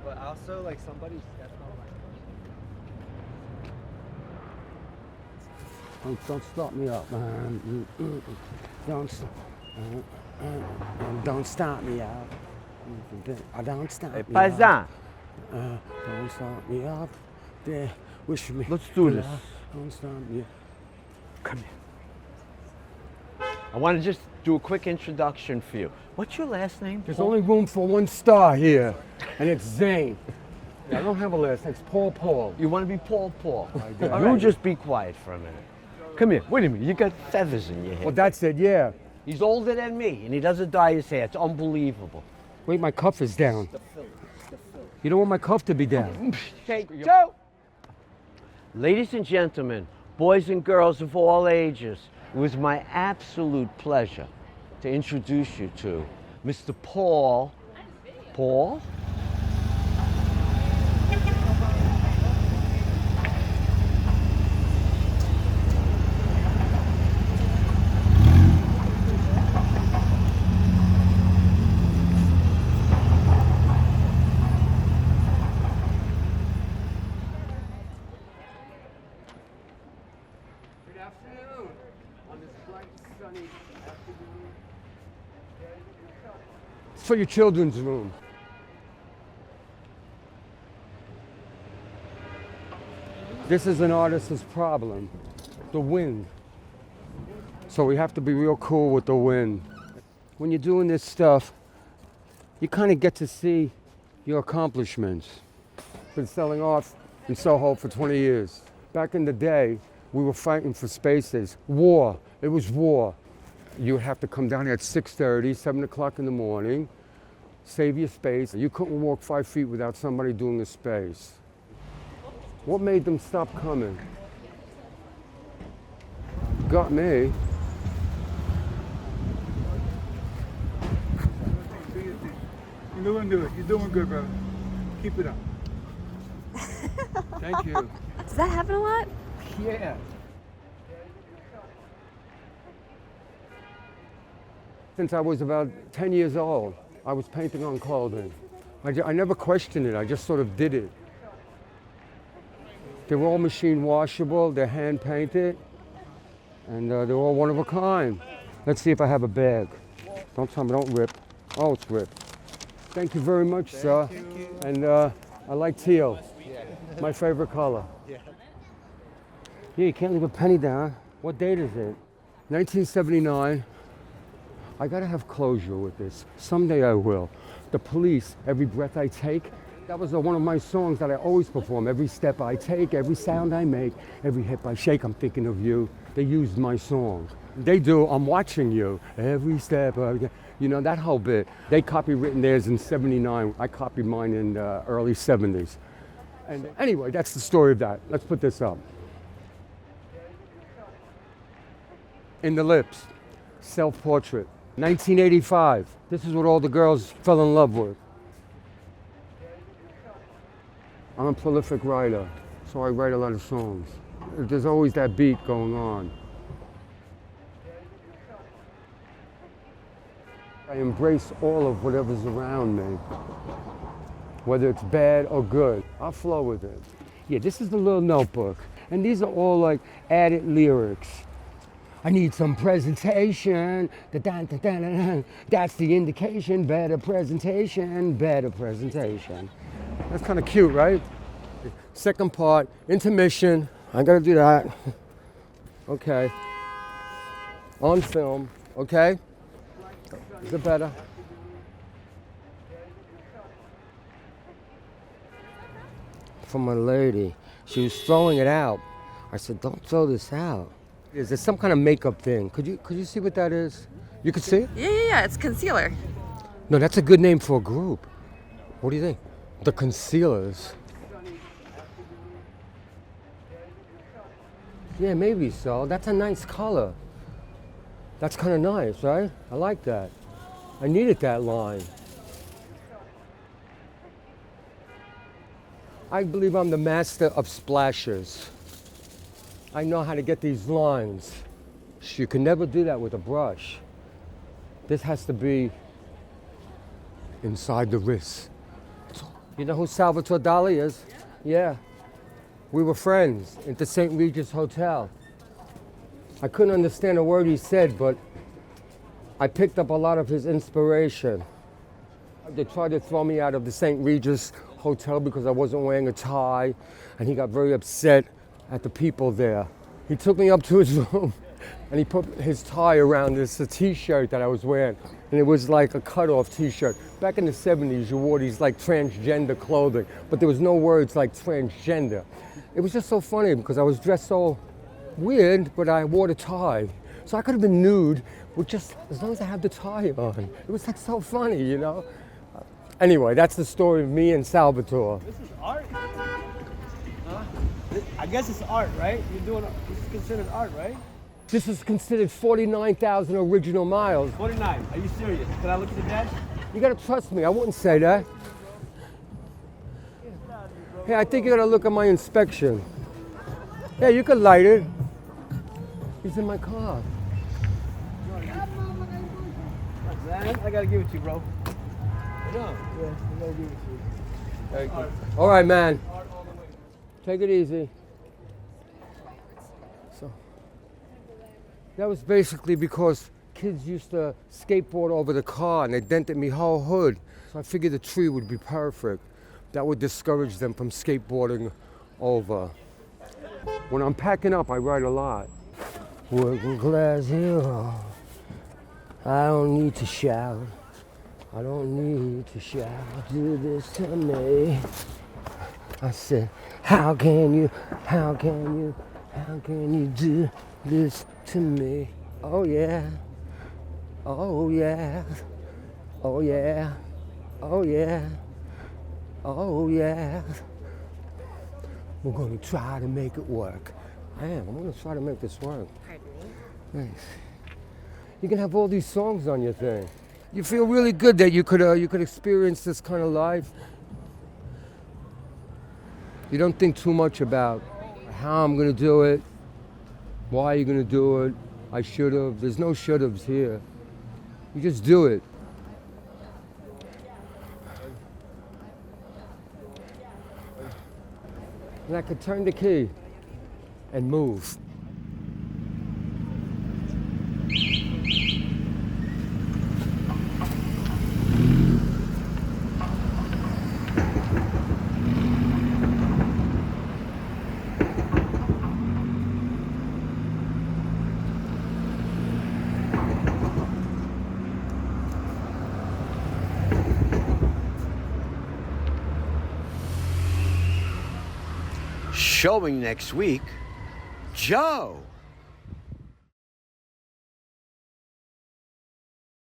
but also like somebody stepped on my. Don't stop me up, man. Don't stop. Don't stop me up. Don't stop Hey, me Paisan, up. Don't stop me up. There, wish me. let's do this. Don't stop me up. Come here. I want to just do a quick introduction for you. What's your last name? There's Paul? only room for one star here, and it's Zane. I don't have a last name. It's Paul. You want to be Paul? do. All right, just be quiet for a minute. Come here. Wait a minute. You got feathers in your head. Well, that's it, yeah. He's older than me, and he doesn't dye his hair. It's unbelievable. Wait, my cuff is down. You don't want my cuff to be down. Take two. Ladies and gentlemen, boys and girls of all ages, it was my absolute pleasure to introduce you to Mr. Paul. Paul? Good afternoon. On this bright, sunny afternoon. It's for your children's room. This is an artist's problem, the wind. So we have to be real cool with the wind. When you're doing this stuff, you kind of get to see your accomplishments. Been selling art in SOHO for 20 years. Back in the day, we were fighting for spaces. War, it was war. You would have to come down here at 6:30, 7 o'clock in the morning, save your space. You couldn't walk 5 feet without somebody doing a space. What made them stop coming? Got me. You're doing good. You're doing good, brother. Keep it up. Thank you. Does that happen a lot? Yeah. Since I was about 10 years old, I was painting on clothing. I never questioned it, I just sort of did it. They're all machine washable, they're hand painted, and they're all one of a kind. Let's see if I have a bag. Don't tell me, don't rip. Oh, it's ripped. Thank you very much, sir. And I like teal, my favorite color. Yeah, you can't leave a penny down. What date is it? 1979. I gotta have closure with this. Someday I will. The Police, Every Breath I Take. That was one of my songs that I always perform. Every step I take, every sound I make, every hip I shake, I'm thinking of you. They used my song. They do, I'm watching you. Every step, you know, that whole bit. They copywritten theirs in 79. I copied mine in the early 70s. And anyway, that's the story of that. Let's put this up. In the Lips, self-portrait, 1985. This is what all the girls fell in love with. I'm a prolific writer, so I write a lot of songs. There's always that beat going on. I embrace all of whatever's around me, whether it's bad or good. I'll flow with it. Yeah, this is the little notebook, and these are all like added lyrics. I need some presentation. That's the indication. Better presentation, better presentation. That's kind of cute, right? Second part, intermission. I gotta do that. Okay. On film, okay? Is it better? For my lady. She was throwing it out. I said, don't throw this out. Is there some kind of makeup thing? Could you see what that is? You could see it? Yeah. It's concealer. No, that's a good name for a group. What do you think? The Concealers. Yeah, maybe so. That's a nice color. That's kind of nice, right? I like that. I needed that line. I believe I'm the master of splashes. I know how to get these lines. You can never do that with a brush. This has to be inside the wrist. You know who Salvatore Dali is? Yeah. We were friends at the St. Regis Hotel. I couldn't understand a word he said, but I picked up a lot of his inspiration. They tried to throw me out of the St. Regis Hotel because I wasn't wearing a tie, and he got very upset at the people there. He took me up to his room, and he put his tie around this t-shirt that I was wearing, and it was like a cut-off t-shirt. Back in the 70s, you wore these like transgender clothing, but there was no words like transgender. It was just so funny because I was dressed so weird, but I wore the tie. So I could have been nude with just, as long as I had the tie on. It was like so funny, you know? Anyway, that's the story of me and Salvatore. This is art? Huh? I guess it's art, right? This is considered art, right? This is considered 49,000 original miles. 49. Are you serious? Can I look at the dash? You gotta trust me, I wouldn't say that. Hey, I think you gotta look at my inspection. Yeah, you could light it. He's in my car. I gotta give it to you, bro. Yeah, I gotta give it to you. Thank you. All right, man. Take it easy. So, that was basically because kids used to skateboard over the car and they dented me whole hood. So I figured the tree would be perfect. That would discourage them from skateboarding over. When I'm packing up, I write a lot. Working class hero. I don't need to shout. I don't need to shout. Do this to me. I said, how can you do this to me? Oh yeah. Oh yeah. Oh yeah. Oh yeah. Oh yeah. We're gonna try to make it work. I'm gonna try to make this work. Pardon me? Thanks. You can have all these songs on your thing. You feel really good that you could experience this kind of life. You don't think too much about how I'm gonna do it, why you're gonna do it, I should have. There's no should haves here. You just do it. And I could turn the key and move. Showing next week, Joe.